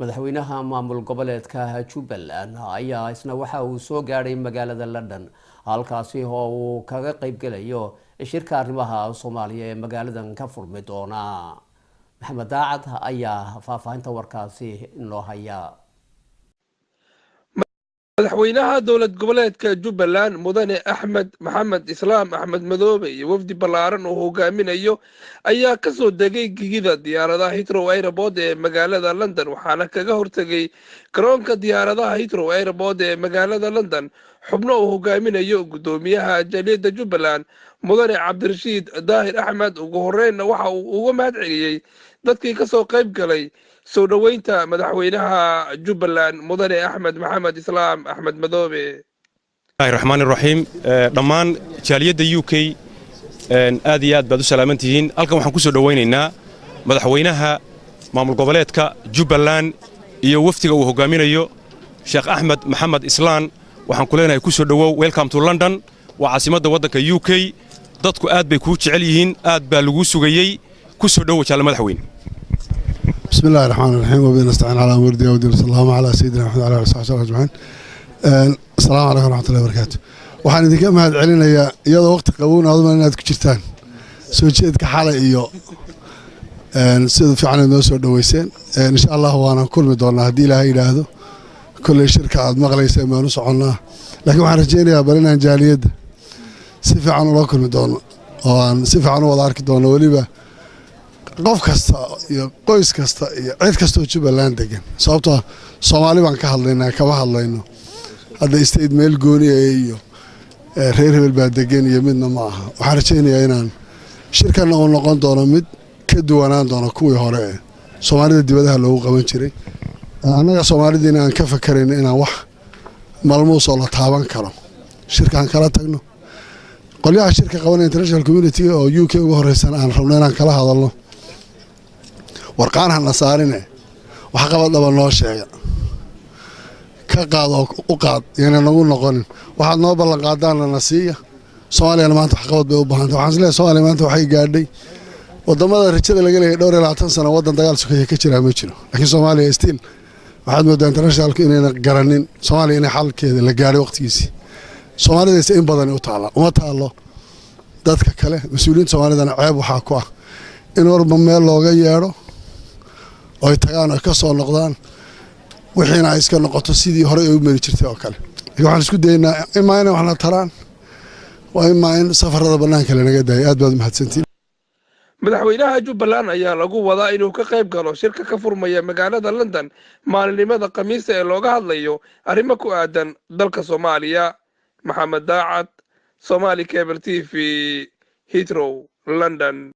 madaxweynaha maamul goboleedka Jubbaland ayaa isna waxa uu soo gaaray magaalada London halkaasi oo uu kaga qayb galayo shirka arrimaha Soomaaliya ee magaaladan ka furmi doona. Maxamed Daacad ayaa faafahinta warkaasi inoo haya. madaxweynaha dowlad goboleedka Jubbaland mudane Axmed Maxamed Islaam Axmed Madoobe iyo wafdi ballaaran oo hogaaminayo ayaa ka soo degay gigida diyaaradaha Heathrow Airport ee magaalada London waxaana kaga hortagay garoonka diyaaradaha Heathrow Airport ee magaalada London xubno uu hogaaminayo gudoomiyaha jaaliyadda Jubbaland mudane Cabdirashiid Daahir Axmed ugu horeeyna waxa uu uga mahad celiyay dadkii ka soo qayb galay soo dhaweynta madaxweynaha Jubbaland mudane Axmed Maxamed Islaam Axmed Madoobe. Bismillahir Rahiim dhamaan jaaliyadda UK aad iyo aad baad u salaamantihiin halkan waxaan ku soo dhaweynaynaa madaxweynaha maamul goboleedka Jubbaland iyo waftiga uu hogaaminayo Sheekh Axmed Maxamed Islaam waxaan ku leenahay ku soo dhawow welcome to London waa caasimadda waddanka UK dadku aad bay ku jecel yihiin aad baa lagu sugayay ku soo dhawow jaalada madaxweyne. بسم الله الرحمن الرحيم وبنستعين على أمور الدين والدين صلى الله على سيدنا محمد وعلى آله وصحبه أجمعين. السلام عليكم ورحمة الله وبركاته. waxaan idinka mahad celinayaa iyadoo waqti qaboon aad inaad ku jirtaan soo jeedka xalay iyo sida fiican noo soo dhaweyseen insha Allah waana kulmi doonaa hadii Ilaahay yiraahdo kulli shirka aad maqlaysay ma nu soconaa laakiin waxaan rajaynayaa bal inaan jaaliyadda si fiican ula kulmi doono oo aan si fiican u wada arki doono waliba qof kasta iyo qoys kasta iyo cid kasta oo Jubbaland degan sababtoo Soomaali baan ka hadlaynaa kaba hadlayno hadda state meel gooni ah iyo reer hebel baa degan iyo midna ma aha waxaan rajaynayaa inaan shirkan uu noqon doono mid ka duwanaan doono kuwii hore Soomaalida dibadaha loogu qaban jiray anaga Soomaalida inaan ka fakarayno inaan wax malmuus oo la taaban karo shirkan kala tagno qolyaha shirka qaban international community oo UK ugu horeysan aan rabno inaan kala hadalno warqaanaha nasaarine waxa qabadaba noo sheega ka qaado u qaad yana nagu noqonin waxa noo ballan qaadaan la nasiiya Soomaaliya maanta wax qabad bay u baahan tahay waxaan isleeyahay Soomaaliya maanta waxay gaadhay wadamada rajada laga leeyahay dhowr iyo 20 sano wadan dagaal sokay ka jira ma jiro laakiin Soomaaliya still waxaad moodaa international inayna garanin Soomaaliya inay xalkeeda la gaaray waqtigiisii Soomaalida in badan u taala uma taalo dadka kale mas'uuliyiinta Soomaalidana ceeb waxa ku ah in warba meel looga yeero oo tagaan ka soo noqdaan wixiina ay iska noqoto sidii hore ay u mari jirtay oo kale waxaan isku daynaa imaana waxna taraan waa imaan safarada banaanka la naga daay aad baad mahadsantiin. madaxweynaha Jubbaland ayaa lagu wadaa inuu ka qayb galo shirka ka furmaya magaalada London maalinimada Khamiista ee looga hadlayo arrimo ku aadan dalka Soomaaliya. Maxamed Daacad Somali Cable TV Heathrow London.